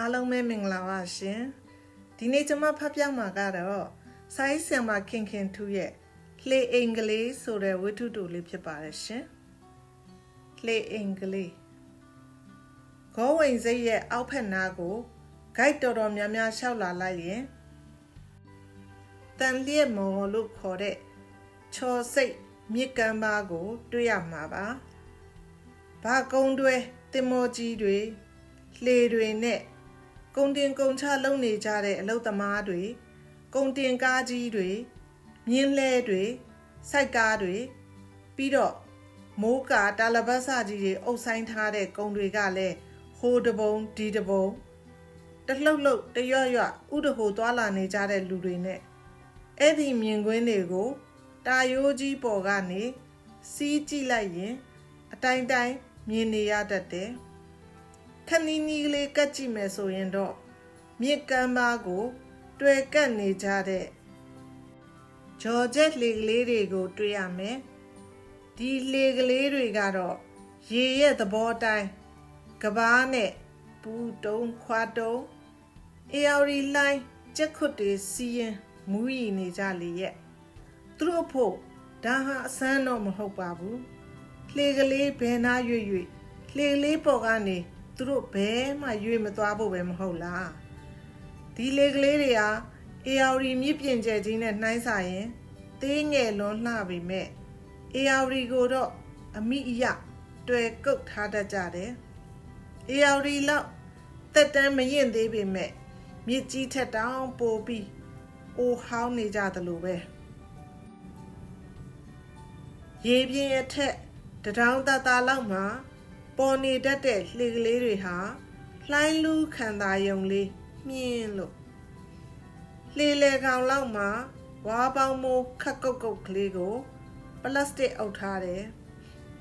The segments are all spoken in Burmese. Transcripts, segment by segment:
အားလုံးပဲမင်္ဂလာပါရှင်ဒီနေ့ကျွန်မဖတ်ပြမှာကတော့ဆိုင်းဆံမခင်ခင်ထူးရဲ့လှေအင်္ဂလိပ်ဆိုတဲ့ဝတ္ထုတူလေးဖြစ်ပါတယ်ရှင်လှေအင်္ဂလိပ်ဂေါဝင်စိတ်ရဲ့အောက်ဖက်နားကိုဂိုက်တော်တော်များများရှောက်လာလိုက်ရင်တန်လျက်မော်လို့ခေါ်တဲ့ချော်စိတ်မြစ်ကမ်းပါးကိုတွေ့ရမှာပါဘာကုန်းတွဲတင်မောကြီးတွေလှေတွေနဲ့ကုန်တင်ကုန်ချလုံနေကြတဲ့အလုပ်သမားတွေကုန်တင်ကားကြီးတွေမြင်းလဲတွေစိုက်ကားတွေပြီးတော့မိုးကာတာလပတ်စကြီးတွေအုပ်ဆိုင်ထားတဲ့ကုန်တွေကလည်းဟိုတပုံဒီတပုံတလှုပ်လှုပ်တရွရွဥတဟိုသွားလာနေကြတဲ့လူတွေနဲ့အဲ့ဒီမြင်ကွင်းတွေကိုတာရိုးကြီးပေါ်ကနေစီးကြည့်လိုက်ရင်အတိုင်းတိုင်းမြင်နေရတတ်တယ်ခဏီနီးကလေးကတ်ကြည့်မယ်ဆိုရင်တော့မြစ်ကမ်းပါးကိုတွေ့ကပ်နေကြတဲ့ဂျော်ဂျက်လှေကလေးတွေကိုတွေ့ရမယ်ဒီလှေကလေးတွေကတော့ရေရဲ့သဘောတိုင်းကဘာနဲ့ပူတုံးခွာတုံးအေယော်ရီလိုင်းကြက်ခွတ်တွေစီးရင်မူးရီနေကြလေရဲ့သူတို့ဖို့ဒါဟာအဆန်းတော့မဟုတ်ပါဘူးလှေကလေးဘယ်နာရွေ့ရွေ့လှေကလေးပေါ်ကနေသူတို့ဘဲမှရွေ့မသွားဖို့ပဲမဟုတ်လားဒီလေကလေးတွေဟာအေယော်ရီမြစ်ပြင်ကျဲကြီးနဲ့နှိုင်းစာရင်သေးငယ်လွန်လှပေမဲ့အေယော်ရီကိုတော့အမိအယတွေ့ကုတ်ထားတတ်ကြတယ်အေယော်ရီလောက်တက်တန်းမရင်သေးပေမဲ့မြစ်ကြီးထက်တောင်ပိုပြီးအိုဟောင်းနေကြသလိုပဲရေပြင်အထက်တထောင်သားလောက်မှာပေါ်နေတတ်တဲ့လှေကလေးတွေဟာလှိုင်းလူးခံသာယုံလေးမြင်းလို့လှေလေကောင်လောက်မှာဝါပေါင်းမိုးခက်ကုတ်ကုတ်ကလေးကိုပလတ်စတစ်အုပ်ထားတယ်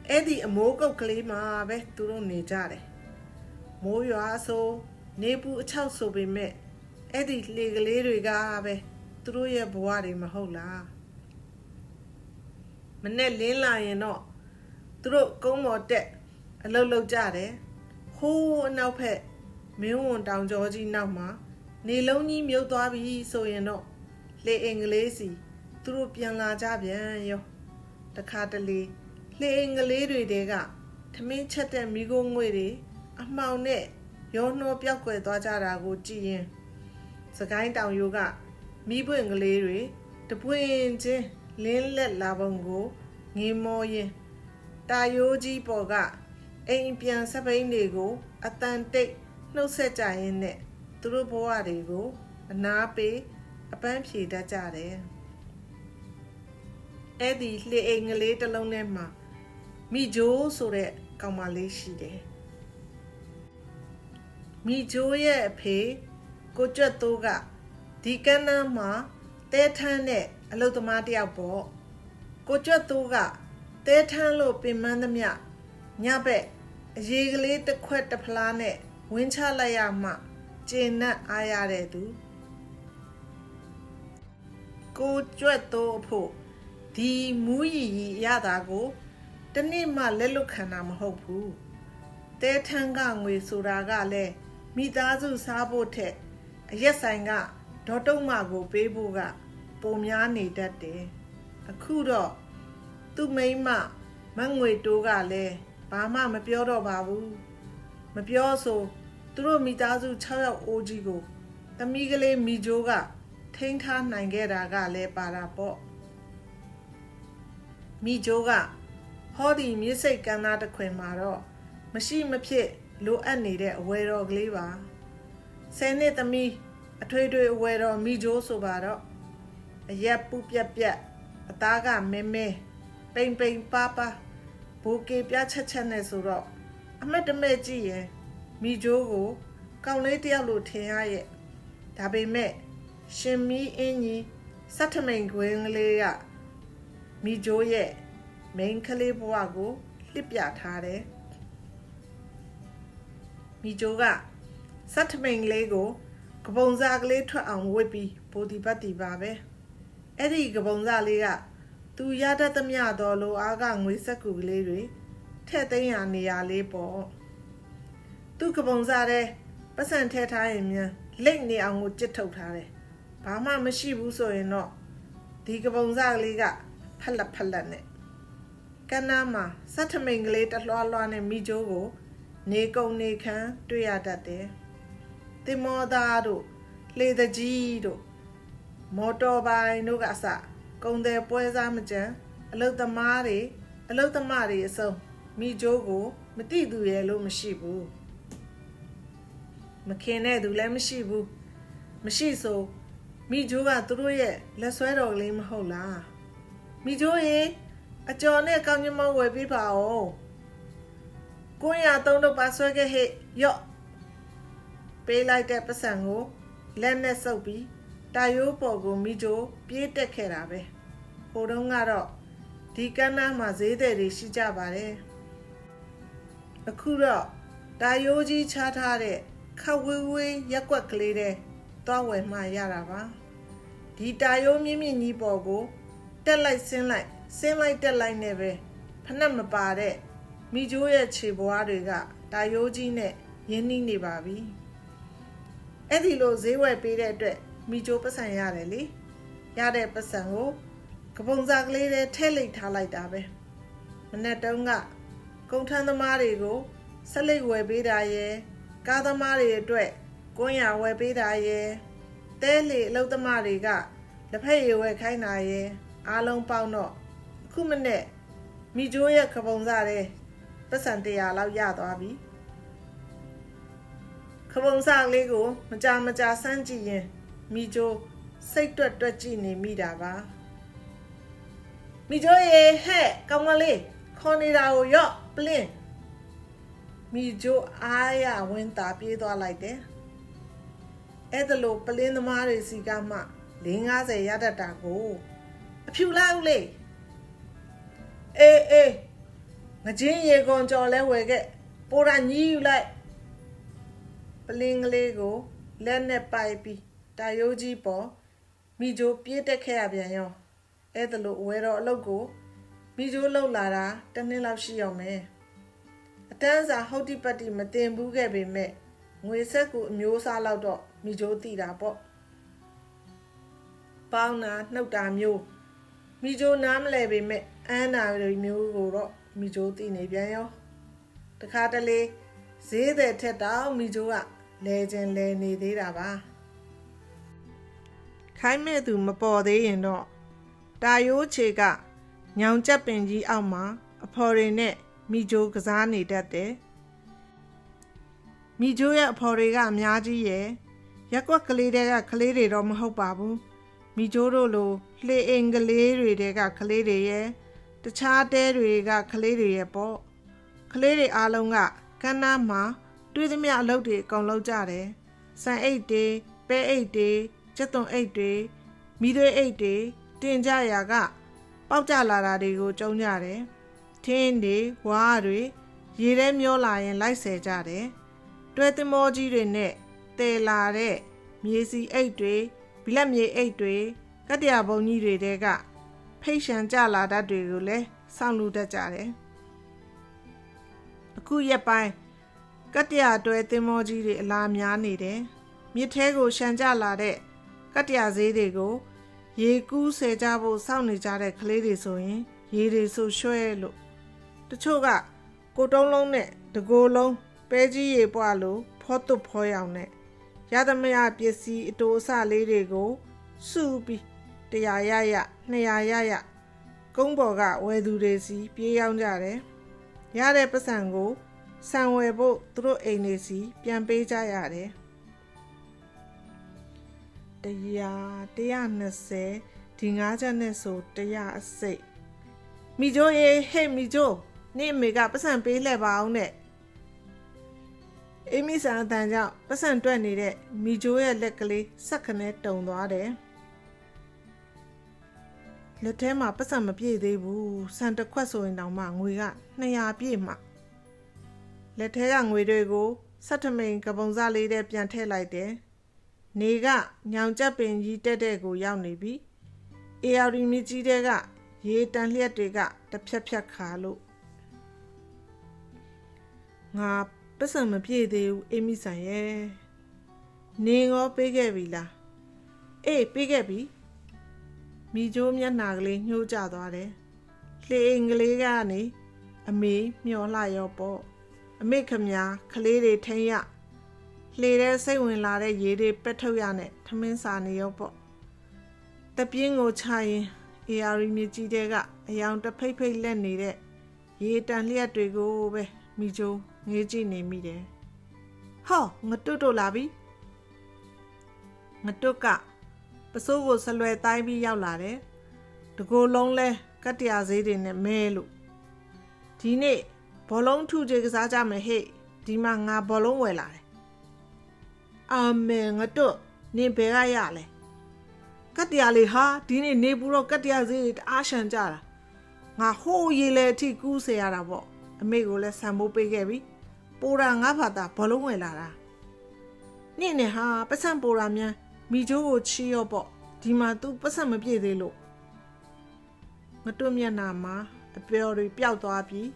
အဲ့ဒီအမိုးကုတ်ကလေးမှာပဲသူတို့နေကြတယ်မိုးရွာဆိုနေပူအချောက်ဆိုပေမဲ့အဲ့ဒီလှေကလေးတွေကပဲသူတို့ရဲ့ဘဝတွေမဟုတ်လားမနဲ့လင်းလာရင်တော့သူတို့ကုန်းပေါ်တက်အလုတ်လုတ်ကြတယ်ဟိုးအနောက်ဖက်မင်းဝန်တောင်ကျောကြီးနောက်မှာနေလုံးကြီးမြုပ်သွားပြီဆိုရင်တော့လှေအင်္ဂလိပ်စီသူတို့ပြန်လာကြပြန်ရောတခါတလေလှေအင်္ဂလိပ်တွေတဲကထမင်းချက်တဲ့မိခိုးငွေတွေအမှောင်နဲ့ရောနှောပြောက်ွယ်သွားကြတာကိုကြည့်ရင်စကိုင်းတောင်ရိုးကမိပွင့်ကလေးတွေတပွင့်ချင်းလင်းလက်လာပုံကိုငေးမောရင်တာရိုးကြီးပေါ်ကအိမ်ပြန်စပိန်တွေကိုအတန်တိတ်နှုတ်ဆက်ကြရင်းနဲ့သူတို့ဘဝတွေကိုအနာပေးအပန်းဖြေတတ်ကြတယ်အဲ့ဒီလှေအိမ်ကလေးတစ်လုံးထဲမှာမိဂျိုးဆိုတဲ့ကောင်မလေးရှိတယ်မိဂျိုးရဲ့အဖေကိုကျွတ်တိုးကဒီကန်းနားမှာတဲထန်းတဲ့အလုပ်သမားတယောက်ပေါ့ကိုကျွတ်တိုးကတဲထန်းလို့ပင်မသမျှညဘက်အရေးကလေးတစ်ခွက်တစ်ဖလားနဲ့ဝင်းချလိုက်ရမှကျေနပ်အားရတဲ့သူကိုကျွတ်တိုးဖို့ဒီမူးရီရတာကိုတနေ့မှလက်လွတ်ခံတာမဟုတ်ဘူးတဲထန်းကငွေဆိုတာကလည်းမိသားစုစားဖို့ထက်အရက်ဆိုင်ကဒေါ်တုံးမကိုပေးဖို့ကပုံများနေတတ်တယ်အခုတော့သူ့မိန်းမမငွေတိုးကလည်းဘာမှမပြောတော့ပါဘူးမပြောဆိုသူတို့မိသားစု6ယောက်အိုးကြီးကိုသမီးကလေးမိဂျိုးကထိန်းထားနိုင်ခဲ့တာကလည်းပါတာပေါ့မိဂျိုးကဟောဒီမြစ်စိတ်ကမ်းသားတစ်ခွင်မှာတော့မရှိမဖြစ်လိုအပ်နေတဲ့အဝယ်တော်ကလေးပါ10နှစ်သမီးအထွေထွေအဝယ်တော်မိဂျိုးဆိုပါတော့အရက်ပူပြက်ပြက်အသားကမဲမဲပိန်ပိန်ပါပါဘိုးကေပြချက်ချက်နဲ့ဆိုတော့အမက်တမဲ့ကြည့်ရင်မိဂျိုးကိုကောင်းလေးတယောက်လိုထင်ရရဲ့ဒါပေမဲ့ရှင်မီအင်းကြီးစက်ထမိန်ခွင်းကလေးကမိဂျိုးရဲ့မိန်းကလေးဘဝကိုလှစ်ပြထားတယ်မိဂျိုးကစက်ထမိန်လေးကိုကပုံစားကလေးထွက်အောင်ဝစ်ပြီးဘိုဒီပတ်တီပါပဲအဲ့ဒီကပုံစားလေးကသူရတတ်သမျှတော်လိုအားကငွေစက်ကူကလေးတွေထက်သိမ်းရနေရလေးပေါ့သူကပုံစားတဲ့ ပတ်စံထဲထားရင်မြန်လိတ်နေအောင်ကိုကြစ်ထုတ်ထားတယ်ဘာမှမရှိဘူးဆိုရင်တော့ဒီကပုံစကလေးကဖက်လက်နဲ့ကန်းနာမှာစက်ထမိန်ကလေးတလွှားလွှားနဲ့မိကျိုးကိုနေကုန်နေခမ်းတွေ့ရတတ်တယ်တင်မောသားတို့လေတကြီးတို့မော်တော်ဘိုင်တို့ကအစကုန်တယ်ပွဲစားမကြမ်းအလုတ်သမားတွေအစုံမိကျိုးကိုမတိသူရဲ့လို့မရှိဘူးမခင်တဲ့သူလည်းမရှိဘူးမရှိဆိုမိကျိုးကသူတို့ရဲ့လက်ဆွဲတော်ကလေးမဟုတ်လားမိကျိုးရေအကျော်နဲ့ကောင်းကျမဝယ်ပြပါဦး903တို့ပါဆွဲခဲ့ဟဲ့ရော့ပေးလိုက်တဲ့ပတ်စံကိုလက်နဲ့စုပ်ပြီးတာယိုးပေါ်ကိုမိကျိုးပြေးတက်ခဲ့တာပဲဟိုတုန်းကတော့ဒီကန်းနာမှာဈေးသည်တွေရှိကြပါတယ်အခုတော့တာယိုးကြီးချထားတဲ့ခဝဝေးရက်ွက်ကလေးတဲ့သွားဝယ်မှရတာပါဒီတာယိုးမြင့်ကြီးပေါ်ကိုတက်လိုက်ဆင်းလိုက်တက်လိုက်နဲ့ပဲဖနှက်မပါတဲ့မိကျိုးရဲ့ခြေပွားတွေကတာယိုးကြီးနဲ့ရင်းနှီးနေပါပြီအဲ့ဒီလိုဈေးဝယ်ပေးတဲ့အတွက်မိကျိုးပတ်စံရတယ်လေရတဲ့ပတ်စံကိုကပုံစားကလေးတွေထည့်လိုက်ထားလိုက်တာပဲမနေ့တုန်းကကုန်ထမ်းသမားတွေကိုဆက်လက်ဝယ်ပေးတာရယ်ကားသမားတွေအတွက်ကွန်းရဝယ်ပေးတာရယ်တဲလေအလုပ်သမားတွေကလက်ဖက်ရည်ဝယ်ခိုင်းတာရယ်အားလုံးပေါင်းတော့အခုမနေ့မိကျိုးရဲ့ကပုံစားတဲ့ပတ်စံ100လောက်ရသွားပြီကပုံစားလေးကိုမကြာစမ်းကြည့်ရင်မိကျိုးစိတ်တွက်ကြည့်နေမိတာပါမိကျိုးရေဟဲ့ကောင်းမလေးခေါ်နေတာကိုရော့ပလင်းမိကျိုးအားရဝင်တာပြေးသွားလိုက်တယ်အဲ့ဒါလို့ပလင်းသမားတွေစီကမှ450ရတတ်တာကိုအဖြူလိုက်ဦးလေအေးငချင်းရေကုန်ကြော်လဲဝယ်ခဲ့ပိုရာညီးယူလိုက်ပလင်းကလေးကိုလက်နဲ့ပိုက်ပြီးတာယိုးကြီးပေါ်မိကျိုးပြေးတက်ခဲ့ရပြန်ရောအဲ့ဒါလို့ဝယ်တော့အလုပ်ကိုမိကျိုးလှုပ်လာတာ1နှစ်လောက်ရှိအောင်မယ်အတန်းစာဟုတ်တိပတ်တိမတင်ဘူးခဲ့ပေမဲ့ငွေဆက်ကူအမျိုးအစားလောက်တော့မိကျိုးတည်တာပေါ့ပေါင်းတာနှုတ်တာမျိုးမိကျိုးနားမလဲပေမဲ့အန်းနာတွေမျိုးကိုတော့မိကျိုးတည်နေပြန်ရောတခါတလေဈေးတဲ့ထက်တောင်မိကျိုးကလဲခြင်းလဲနေသေးတာပါခိုင်းမဲ့သူမပေါ်သေးရင်တော့တာယိုးချေကညောင်ကျက်ပင်ကြီးအောက်မှာအဖော်တွေနဲ့မိကျိုးကစားနေတတ်တယ်မိကျိုးရဲ့အဖော်တွေကအများကြီးရဲ့ရက်ကွက်ကလေးတွေကကလေးတွေတော့မဟုတ်ပါဘူးမိကျိုးတို့လိုလှေအိမ်ကလေးတွေကကလေးတွေရဲ့တခြားတဲတွေကကလေးတွေရဲ့ပေါ့ကလေးတွေအားလုံးကကန်းနာမှာတွေးသမျှအလုပ်တွေအကုန်လုပ်ကြတယ်ဆန်အိတ်တွေပဲအိတ်တွေကျက်သွန်အိတ်တွေမိသွေးအိတ်တွေတင်ကြရာကပေါက်ကြလာတာတွေကိုကြုံကြတယ်ထင်းတွေဝါးတွေရေထဲမျောလာရင်လိုက်ဆယ်ကြတယ်တွဲသမောကြီးတွေနဲ့တဲလာတဲ့မြေစီအိတ်တွေဘီလက်မြေအိတ်တွေကတ္တရာဘုံကြီးတွေတဲကဖိတ်ရှံကြလာတတ်တွေကိုလည်းစောင့်လူတတ်ကြတယ်အခုရက်ပိုင်းကတ္တရာတွဲသမောကြီးတွေအလားများနေတယ်မြစ်ထဲကိုရှံကြလာတဲ့ကတ္တရာဈေးတွေကိုရေကူးဆယ်ကြဖို့စောင့်နေကြတဲ့ကလေးတွေဆိုရင်ရေတွေဆူရွှဲလို့တချို့ကကိုတုံးလုံးနဲ့တကိုယ်လုံးပဲကြီးရေပွားလို့ဖောတုတ်ဖောရောင်နဲ့ရသမျှပစ္စည်းအတိုးအဆလေးတွေကိုစုပြီး100ရ200ရကုန်းပေါ်ကဝယ်သူတွေစီပြေးရောက်ကြတယ်ရတဲ့ပတ်စံကိုဆံဝယ်ဖို့သူတို့အိမ်တွေစီပြန်ပေးကြရတယ်100 120ဒီ9ချက်နဲ့ဆို100အစိတ်မိကျိုးရေဟဲ့မိကျိုးနေ့အမေကပတ်စံပေးလှည့်ပါအောင်နဲ့အေးမိဆန်အတန်ကြောင့်ပတ်စံတွက်နေတဲ့မိကျိုးရဲ့လက်ကလေးစက်ခနဲ့တုံသွားတယ်လက်ထဲမှာပတ်စံမပြည့်သေးဘူးဆန်တစ်ခွက်ဆိုရင်တောင်မှငွေက200ပြည့်မှလက်ထဲကငွေတွေကိုစက်ထမိန်ကပုံစားလေးတဲ့ပြန်ထည့်လိုက်တယ်နေကညောင်ကျက်ပင်ကြီးတက်တဲ့ကိုရောက်နေပြီအေယာရီမြကြီးတဲ့ကရေတန်လျက်တွေကတဖြက်ဖြက်ခါလို့ငါပတ်စံမပြည့်သေးဘူးအေးမိဆန်ရဲ့ နေငေါပေးခဲ့ပြီလားအေးပေးခဲ့ပြီမိကျိုးမျက်နှာကလေးညှိုးကျသွားတယ်လှေအိမ်ကလေးကနေအမေမျောလှရောပေါ့အမေခမကလေးတွေထိန်ရလှေထဲစိတ်ဝင်လာတဲ့ရေတွေပက်ထုတ်ရနဲ့ထမင်းစာနေရောပေါ့တပြင်းကိုချရင်အေယာရီမြေကြီးတဲကအယောင်တဖိတ်ဖိတ်လက်နေတဲ့ရေတန်လျက်တွေကိုပဲမိကျိုးငေးကြည့်နေမိတယ်ဟောငတွတ်တို့လာပြီငတွတ်ကပစိုးကိုဆလွယ်တိုင်းပြီးရောက်လာတယ်တကိုယ်လုံးလဲကတ္တရာဈေးတွေနဲ့မဲလို့ဒီနေ့ဘောလုံးထုချေကစားကြမယ်ဟဲ့ဒီမှာငါဘောလုံးဝယ်လာတယ်အာမေငတွတ်နင်ဘယ်ကရလဲကတ္တရာလေးဟာဒီနေ့နေပူတော့ကတ္တရာဈေးတွေအားရှန်ကြတာငါဟိုးရေလေအထိကူးစေရတာပေါ့အမေကိုလည်းဆံမိုးပေးခဲ့ပြီပိုရာငါဖာတာဘောလုံးဝယ်လာတာနင့်နဲ့ဟာပတ်စံပိုရာမြန်မိကျိုးကိုချီရောပေါ့ဒီမှာ तू ပတ်စံမပြည့်သေးလို့ငတွတ်မျက်နှာမှာအပျော်တွေပျောက်သွားပြီး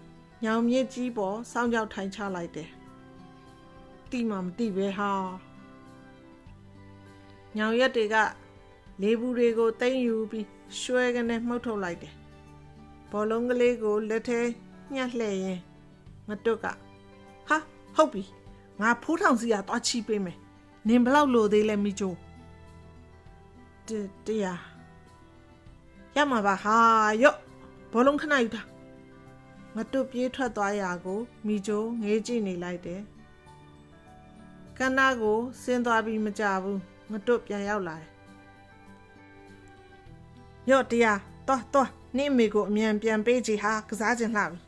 ညောင်မြစ်ကြီးပေါ်စောင်းကြောက်ထိုင်ချလိုက်တယ်တိမှမတိပဲဟာညောင်ရက်တွေကလေဘူးတွေကိုတိမ့်ယူပြီးရွှဲကနေမှုတ်ထုတ်လိုက်တယ်ဘောလုံးကလေးကိုလက်ထဲညှက်လှည့်ရင်ငတွတ်ကဟာဟုတ်ပြီငါဖိုးထောင်စီကသွားချီပေးမယ်နင်ဘလောက်လိုသေးလဲမိကျိုးတရားရမှာပါဟာရော့ဘောလုံးခဏယူတာငတွတ်ပြေးထွက်သွားရာကိုမိကျိုးငေးကြည့်နေလိုက်တယ်ကန္နာကိုဆင်းသွားပြီးမကြဘူးငတွတ်ပြန်ရောက်လာတယ်ရော့တရားသွားနင့်အမေကိုအမြန်ပြန်ပေးချီဟာကစားခြင်းလှပြီ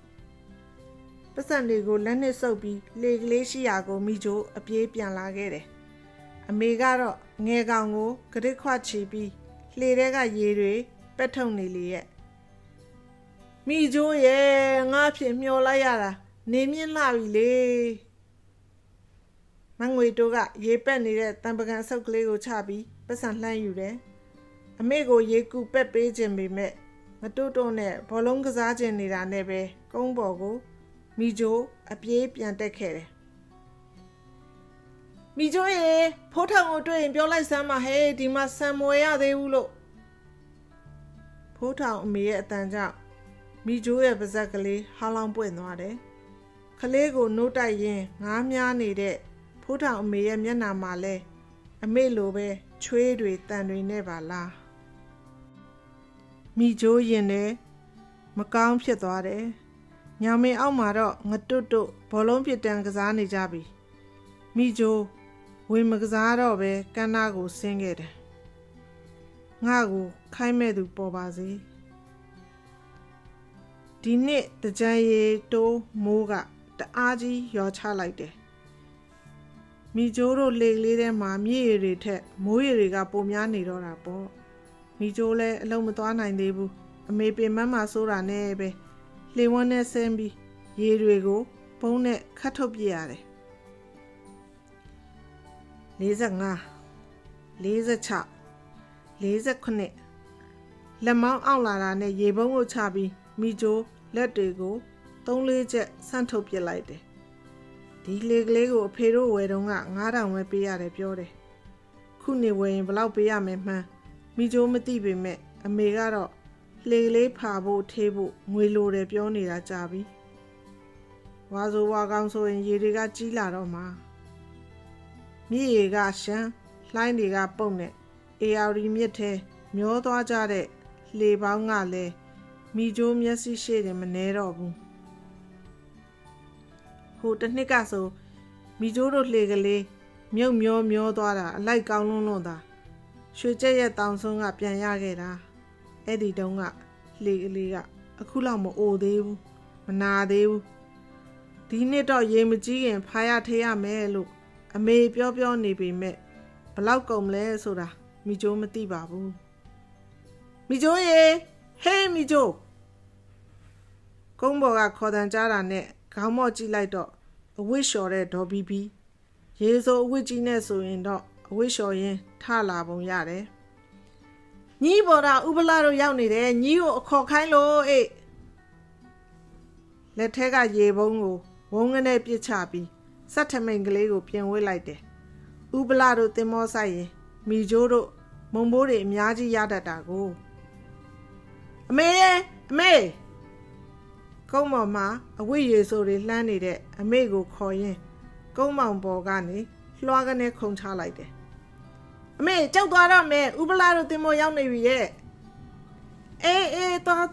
ပတ်စံတွေကိုလက်နဲ့စုပ်ပြီးလေကလေးရှိရာကိုမိကျိုးအပြေးပြန်လာခဲ့တယ်အမေကတော့ငယ်ကောင်ကိုကရစ်ခွချီပြီးလှေထဲကရေတွေပက်ထုတ်နေလေရဲ့မိကျိုးရဲ့ငါဖြစ်မျောလိုက်ရတာနေမြင့်လှပြီလေမငွေတိုးကရေပက်နေတဲ့တံပကံဆုပ်ကလေးကိုချပြီးပတ်စံလှမ်းယူတယ်အမေကိုရေကူပက်ပေးခြင်းပေမဲ့ငတိုးတိုးနဲ့ဘောလုံးကစားခြင်းနေတာနဲ့ပဲကုန်းပေါ်ကိုမိကျိုးအပြေးပြန်တက်ခဲ့တယ်မိကျိုးရေဖိုးထောင်ကိုတွေ့ရင်ပြောလိုက်စမ်းပါဟဲ့ဒီမှာဆံမွေရသေးဘူးလို့ဖိုးထောင်အမေရဲ့အတန်ကြောင့်မိကျိုးရဲ့ပါဇက်ကလေးဟောင်းလောင်းပွင့်သွားတယ်ခလေးကိုနှုတ်တိုက်ရင်ငားမြားနေတဲ့ဖိုးထောင်အမေရဲ့မျက်နှာမှာလဲအမေလိုပဲချွေးတွေတန်တွေနဲ့ပါလားမိကျိုးရင်နဲ့မကောင်းဖြစ်သွားတယ်ညောင်မင်းအောက်မှာတော့ငတွတ်တို့ဘောလုံးပြစ်တန်းကစားနေကြပြီမိကျိုးဝင်မကစားတော့ပဲကန်းနာကိုဆင်းခဲ့တယ်ငါ့ကိုခိုင်းမဲ့သူပေါ်ပါစေဒီနှစ်တကြံရီတိုးမိုးကတအားကြီးရောချလိုက်တယ်မိကျိုးတို့လေကလေးထဲမှာမြည်ရည်တွေထက်မိုးရည်တွေကပိုများနေတော့တာပေါ့မိကျိုးလည်းအလုံးမသွားနိုင်သေးဘူးအမေပင်မမှာစိုးတာနဲ့ပဲလှေဝန်းနဲ့ဆင်းပြီးရေတွေကိုပုံးနဲ့ခတ်ထုတ်ပြရတယ်45 46 49လက်မောင်းအောင်လာတာနဲ့ရေပုံးကိုချပြီးမိကျိုးလက်တွေကို3-4ချက်ဆန့်ထုတ်ပစ်လိုက်တယ်ဒီလေကလေးကိုအဖေတို့ဝယ်တုန်းက9000ပဲပေးရတယ်ပြောတယ်ခုနေဝယ်ရင်ဘယ်လောက်ပေးရမယ်မှန်းမိကျိုးမသိပေမဲ့အမေကတော့လေကလေးဖာဖို့ထေးဖို့ငွေလိုတယ်ပြောနေတာကြာပြီဝါဆိုဝါကောင်းဆိုရင်ရေတွေကကြီးလာတော့မှာမြည်ရေကရှမ်းလှိုင်းတွေကပုံနဲ့အေယာရီမြစ်ထဲမျောသွားကြတဲ့လေပေါင်းကလည်းမိကျိုးမျက်စိရှေ့တယ်မနှဲတော့ဘူးဟိုတစ်နှစ်ကဆိုမိကျိုးတို့လှေကလေးမြုပ်မျောသွားတာအလိုက်ကောင်းလွန်းတာရွှေကြက်ရဲ့တောင်ဆုံးကပြန်ရခဲ့တာအဲ့ဒီတုန်းကလှေကလေးကအခုလောက်မအိုသေးဘူးမနာသေးဘူးဒီနှစ်တော့ရေမကြီးခင်ဖာရထေးရမယ်လို့အမေပြောနေပေမဲ့ဘလောက်ကုန်မလဲဆိုတာမိကျိုးမသိပါဘူးမိကျိုးရေဟေးမိကျိုးကုန်းပေါ်ကခေါ်တန်ကြားတာနဲ့ခေါင်းမော့ကြည့်လိုက်တော့အဝတ်လျှော်တဲ့ဒေါ်ဘီဘီရေစိုးအဝတ်ကြီးနဲ့ဆိုရင်တော့အဝတ်လျှော်ရင်းထလာပုံရတယ်ညီးပေါ်တာဥပလာတို့ရောက်နေတယ်ညီးကိုအခေါ်ခိုင်းလို့အေးလက်ထဲကရေပုံးကိုဝုန်းကနေပစ်ချပြီးစက်ထမိန်ကလေးကိုပြင်ဝေးလိုက်တယ် ဥပလာတို့တင်မောဆိုင်ရင်မိချိုးတို့မုံဘိုးတွေအများကြီးရတတ်တာကိုအမေကုန်းမောင်မှာအဝိရေဆိုတွေလှမ်းနေတဲ့အမေကိုခေါ်ရင်းကုန်းမောင်ပေါ်ကနေလွှားကနေခုန်ချလိုက်တယ်အမေကြောက်သွားတော့မယ်ဥပလာတို့တင်မောရောက်နေပြီရဲ့အေးသွား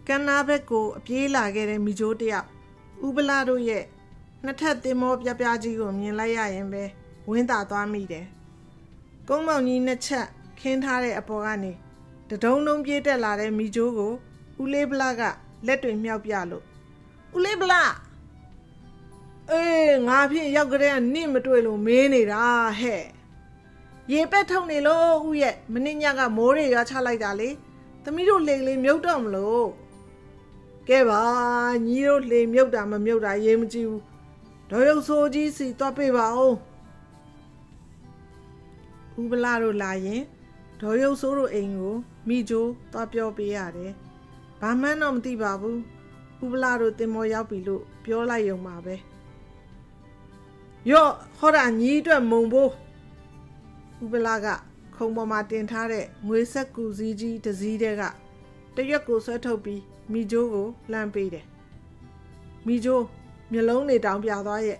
ကန္နာဘက်ကိုအပြေးလာခဲ့တဲ့မိချိုးတယောက်ဥပလာတို့ရဲ့နှစ်ထပ်တင်မောပြကြီးကိုမြင်လိုက်ရရင်ပဲဝင်းသာသွားမိတယ်ကုန်းမောင်ကြီးနှစ်ချက်ခင်းထားတဲ့အပေါ်ကနေတဒုံဒုံပြေးတက်လာတဲ့မိချိုးကိုဦးလေးဗလာကလက်တွေမြောက်ပြလို့ဦးလေးဗလာငါဖြင့်ရောက်ကြတဲ့နင့်မတွေ့လို့မေးနေတာဟဲ့ရေပက်ထုတ်နေလို့ဦးရဲ့မနေ့ညကမိုးတွေရွာချလိုက်တာလေသမီးတို့လှေကလေးမြုပ်တော့မလို့ကဲပါညီတို့လှေမြုပ်တာမမြုပ်တာရေးမကြည့်ဘူးဒေါ်ရုပ်ဆိုးကြီးစီသွားပေးပါဦးဦးဗလာတို့လာရင်ဒေါ်ရုပ်ဆိုးတို့အိမ်ကိုမိချိုးသွားပြောပေးရတယ်ဘာမှန်းတော့မသိပါဘူးဥပလာတို့တင်မောရောက်ပြီလို့ပြောလိုက်ရုံပါပဲယော့ဟောတာညီအတွက်မုံဘိုးဥပလာကခုံပေါ်မှာတင်ထားတဲ့ငွေဆက်ကူစည်းကြီးတစ်စည်းတည်းကတရွက်ကိုဆွဲထုတ်ပြီးမိချိုးကိုလှမ်းပေးတယ်မိချိုးမျက်လုံးတွေတောင်ပြသွားရဲ့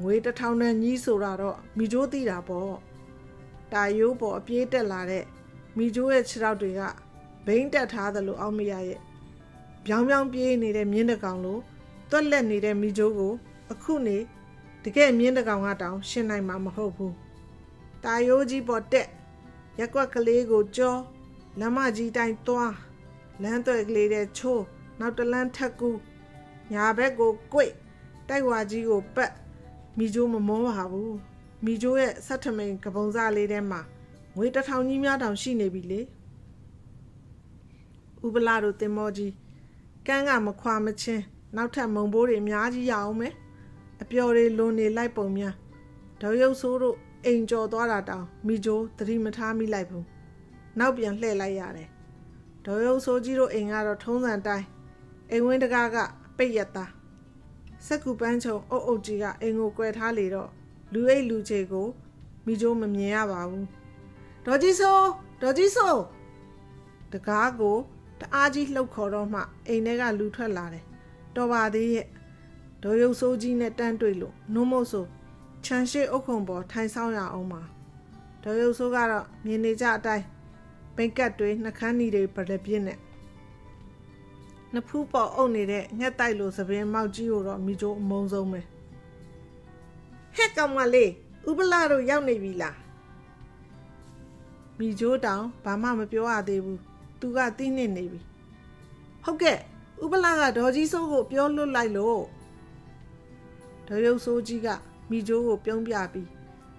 ငွေ1000နဲ့ညီးဆိုတာတော့မိချိုးသိတာပေါ့တာယိုးပေါ်အပြေးတက်လာတဲ့မိချိုးရဲ့ခြေထောက်တွေကဘိန်းတက်ထားသလိုအောက်မရရဲ့ပြောင်းပြေးနေတဲ့မြင်းတကောင်လိုတွက်လက်နေတဲ့မိချိုးကိုအခုနေတကယ်မြင်းတကောင်ကတောင်ရှင်းနိုင်မှာမဟုတ်ဘူးတာယိုးကြီးပေါ်တက်ရက်ကွက်ကလေးကိုကြောလမ်းမကြီးတိုင်းသွားလမ်းသွဲကလေးတဲ့ချိုးနောက်တလန်းထက်ကူညာဘက်ကိုကွိတ်တိုက်ဝါကြီးကိုပတ်မိချိုးမမောပါဘူးမိချိုးရဲ့ဆက်ထမိန်ကပုံစားလေးထဲမှာငွေ1000ကြီးများတောင်ရှိနေပြီလေဥပလာတို့တင်မောကြီးကန်းကမခွာမချင်းနောက်ထပ်မုံဘိုးတွေအများကြီးရအောင်မယ်အပျော်တွေလွန်နေလိုက်ပုံများဒေါ်ရုပ်ဆိုးတို့အိမ်ကျော်သွားတာတောင်မိချိုးသတိမထားမိလိုက်ဘူးနောက်ပြန်လှည့်လိုက်ရတယ်ဒေါ်ရုပ်ဆိုးကြီးတို့အိမ်ကတော့ထုံးစံတိုင်းအိမ်ဝင်းတကားကပိတ်ရသားစက်ကူပန်းချုံအုပ်ကြီးကအိမ်ကိုကွယ်ထားလေတော့လူအိတ်လူချေကိုမိချိုးမမြင်ရပါဘူးဒေါ်ကြီးဆိုးတကားကိုတအားကြီးလှုပ်ခေါ်တော့မှအိမ်ထဲကလူထွက်လာတယ်တော်ပါသေးရဲ့ဒေါ်ရုပ်ဆိုးကြီးနဲ့တန်းတွေ့လို့နှုံးမို့ဆိုခြံရှိအုပ်ခုံပေါ်ထိုင်ဆောင်ရအောင်ပါဒေါ်ရုပ်ဆိုးကတော့မြင်နေကြအတိုင်းဘိတ်ကတ်တွေနှခမ်းနီတွေပရပြင်းနဲ့နှစ်ဖူးပေါ်အုပ်နေတဲ့ငှက်တိုက်လိုသပင်မောက်ကြီးကိုတော့မိချိုးအမုန်းဆုံးပဲဟဲ့ကောင်မလေးဥပလာတို့ရောက်နေပြီလားမိချိုးတောင်ဘာမှမပြောရသေးဘူးသူကသိနေပြီဟုတ်ကဲ့ဥပလာကဒေါ်ကြီးစိုးကိုပြောလွတ်လိုက်လို့ဒေါ်ရုပ်ဆိုးကြီးကမိချိုးကိုပြုံးပြပြီး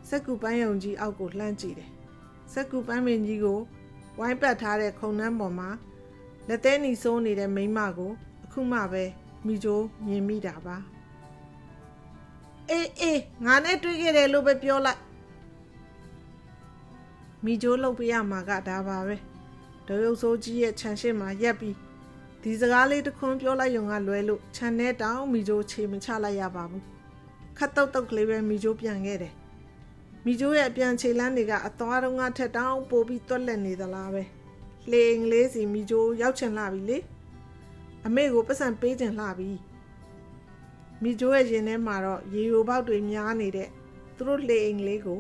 စက်ကူပန်းယုံကြီးအောက်ကိုလှမ်းကြည့်တယ်စက်ကူပန်းမင်းကြီးကိုဝိုင်းပတ်ထားတဲ့ခုံနှန်းပေါ်မှာလက်သေးနီဆိုးနေတဲ့မိန်းမကိုအခုမှပဲမိချိုးမြင်မိတာပါအေးငါနဲ့တွေ့ခဲ့တယ်လို့ပဲပြောလိုက်မိချိုးလှုပ်ပြရမှာကဒါပါပဲဒေါ်ရုပ်ဆိုးကြီးရဲ့ခြံရှိမှာရက်ပြီးဒီစကားလေးတစ်ခွန်းပြောလိုက်ရုံကလွဲလို့ခြံထဲတောင်မိချိုးခြေမချလိုက်ရပါဘူးခတ်တုတ်ကလေးပဲမိချိုးပြန်ခဲ့တယ်မိချိုးရဲ့ပြန်ခြေလန်းတွေကအသွားတုံးကထက်တောင်ပိုပြီးတွက်လက်နေသလားပဲလှေငလေးစီမိချိုးရောက်ချင်လာပြီလေအမေကိုပတ်စံပေးချင်လာပြီမိချိုးရဲ့ရင်ထဲမှာတော့ရေယိုပေါက်တွေများနေတဲ့သူတို့လှေအိမ်လေးကို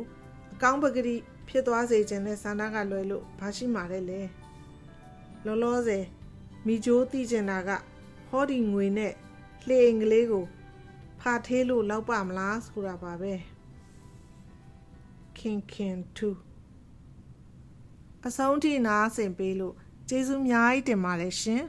အကောင်းပကတိဖြစ်သွားစေခြင်းနဲ့ဆန္ဒကလွယ်လို့ဘာရှိမှာလဲလောလောဆယ်မိချိုးသိချင်တာကဟောဒီငွေနဲ့လှေအိမ်ကလေးကိုဖာထေးလို့လောက်ပါမလားဆိုတာပါပဲခင်2အဆုံးထိနားဆင်ပေးလို့ကျေးဇူးအများကြီးတင်ပါတယ်ရှင်